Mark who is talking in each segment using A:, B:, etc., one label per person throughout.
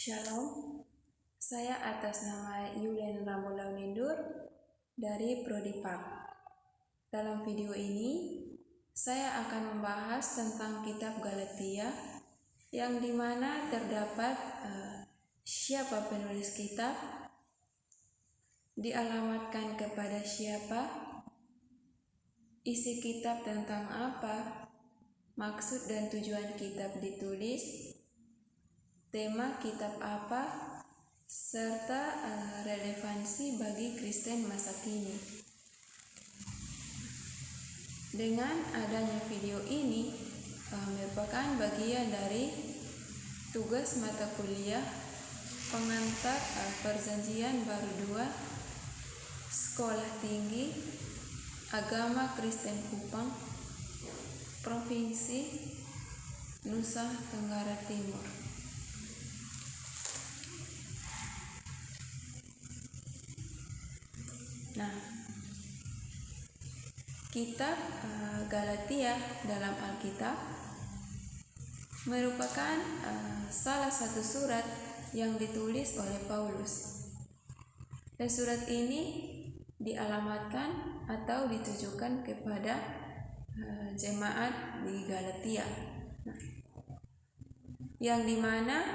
A: Shalom, saya atas nama Yulian Rambolaunindur dari Prodi PAK. Dalam video ini, saya akan membahas tentang kitab Galatia yang dimana terdapat siapa penulis kitab, dialamatkan kepada siapa, isi kitab tentang apa, maksud dan tujuan kitab ditulis, tema kitab apa, serta relevansi bagi Kristen masa kini. Dengan adanya video ini merupakan bagian dari tugas mata kuliah pengantar Perjanjian Baru 2 Sekolah Tinggi Agama Kristen Kupang, Provinsi Nusa Tenggara Timur. Nah, kitab Galatia dalam Alkitab merupakan salah satu surat yang ditulis oleh Paulus. Dan surat ini dialamatkan atau ditujukan kepada jemaat di Galatia. Nah, yang dimana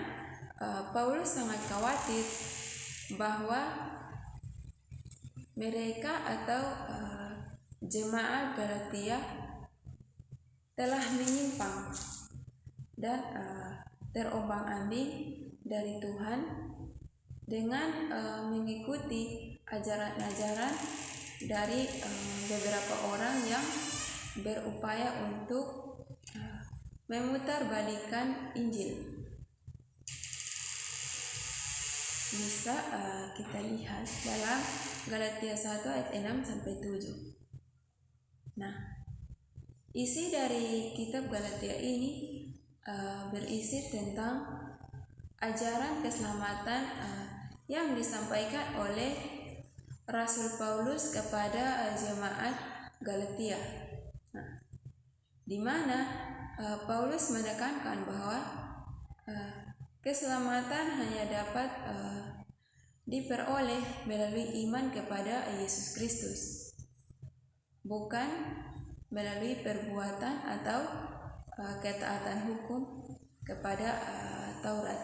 A: Paulus sangat khawatir bahwa mereka atau jemaat Galatia telah menyimpang dan terombang-ambing dari Tuhan dengan mengikuti ajaran-ajaran dari beberapa orang yang berupaya untuk memutarbalikkan Injil. Bisa kita lihat dalam Galatia 1 ayat 6-7. Nah, isi dari kitab Galatia ini berisi tentang ajaran keselamatan yang disampaikan oleh Rasul Paulus kepada jemaat Galatia. Nah, di mana Paulus menekankan bahwa keselamatan hanya dapat diperoleh melalui iman kepada Yesus Kristus, bukan melalui perbuatan atau ketaatan hukum kepada Taurat.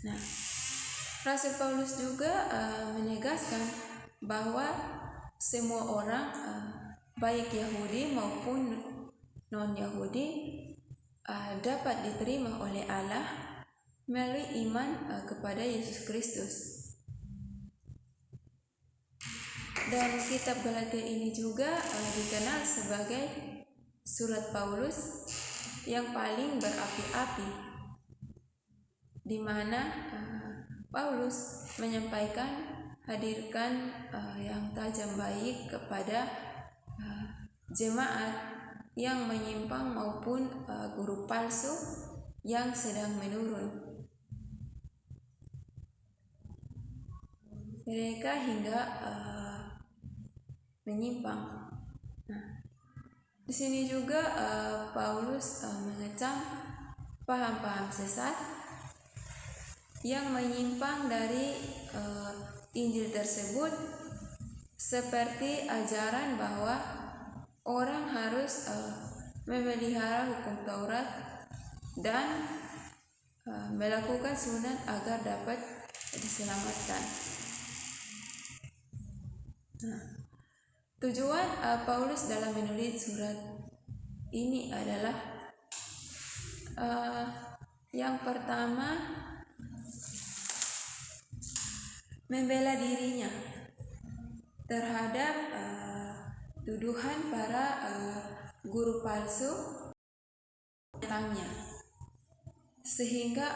A: Nah, Rasul Paulus juga menegaskan bahwa semua orang, baik Yahudi maupun non-Yahudi, dapat diterima oleh Allah melalui iman kepada Yesus Kristus. Dan kitab Galatia ini juga dikenal sebagai surat Paulus yang paling berapi-api, di mana Paulus menyampaikan hadirkan yang tajam baik kepada jemaat yang menyimpang maupun guru palsu yang sedang menurun. Mereka hingga menyimpang. Nah, di sini juga Paulus mengecam paham-paham sesat yang menyimpang dari Injil tersebut, seperti ajaran bahwa orang harus memelihara hukum Taurat dan melakukan sunat agar dapat diselamatkan. Nah, tujuan Paulus dalam menulis surat ini adalah yang pertama, membela dirinya terhadap tuduhan para guru palsu tentangnya, sehingga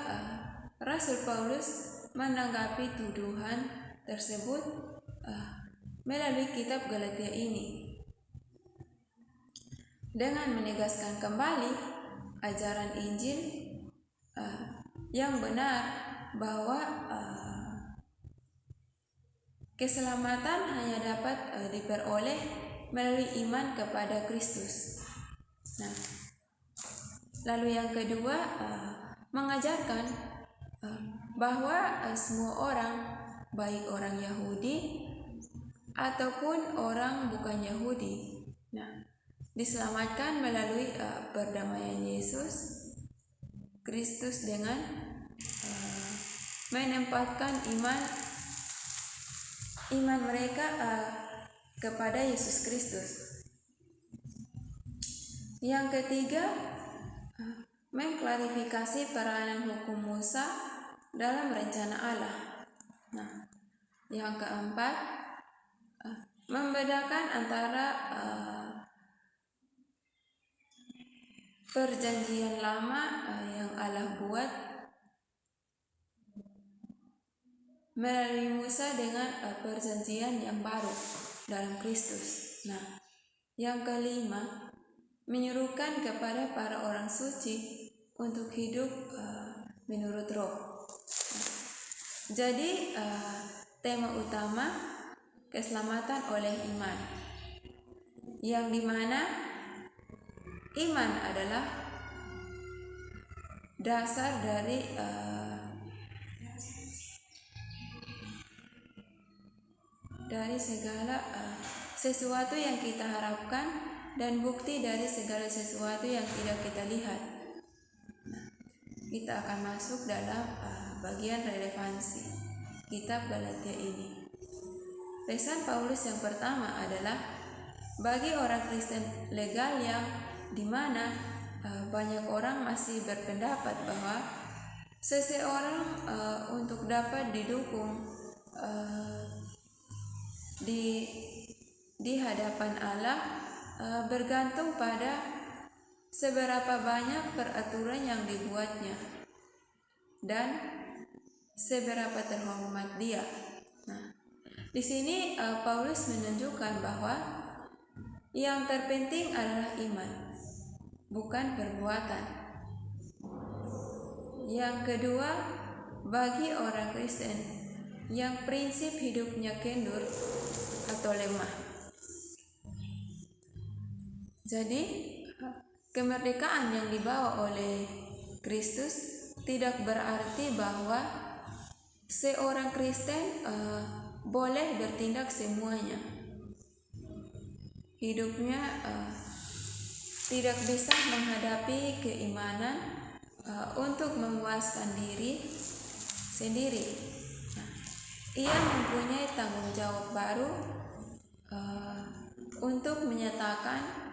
A: Rasul Paulus menanggapi tuduhan tersebut melalui kitab Galatia ini dengan menegaskan kembali ajaran Injil yang benar, bahwa keselamatan hanya dapat diperoleh melalui iman kepada Kristus. Nah, Lalu yang kedua, mengajarkan bahwa semua orang, baik orang Yahudi ataupun orang bukan Yahudi, diselamatkan melalui perdamaian Yesus Kristus dengan menempatkan iman mereka kepada Yesus Kristus. Yang ketiga, mengklarifikasi peranan hukum Musa dalam rencana Allah. Yang keempat, membedakan antara perjanjian lama yang Allah buat melalui Musa dengan perjanjian yang baru dalam Kristus. Yang kelima, menyuruhkan kepada para orang suci untuk hidup menurut Roh. Jadi tema utama keselamatan oleh iman, yang dimana iman adalah dasar dari segala sesuatu yang kita harapkan dan bukti dari segala sesuatu yang tidak kita lihat. Kita akan masuk dalam bagian relevansi kitab Galatia ini. Pesan Paulus yang pertama adalah bagi orang Kristen legal yang dimana banyak orang masih berpendapat bahwa seseorang untuk dapat didukung di hadapan Allah bergantung pada seberapa banyak peraturan yang dibuatnya dan seberapa terhormat dia. Di sini Paulus menunjukkan bahwa yang terpenting adalah iman, bukan perbuatan. Yang kedua, bagi orang Kristen yang prinsip hidupnya kendur atau lemah. Jadi, kemerdekaan yang dibawa oleh Kristus tidak berarti bahwa seorang Kristen boleh bertindak semuanya. Hidupnya tidak bisa menghadapi keimanan untuk memuaskan diri sendiri. Ia mempunyai tanggung jawab baru untuk menyatakan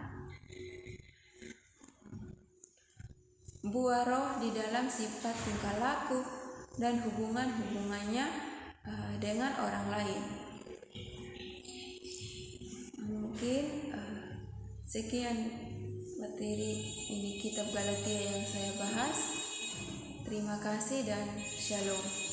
A: buah roh di dalam sifat tingkah laku dan hubungannya dengan orang lain. Mungkin sekian materi ini kitab Galatia yang saya bahas. Terima kasih dan shalom.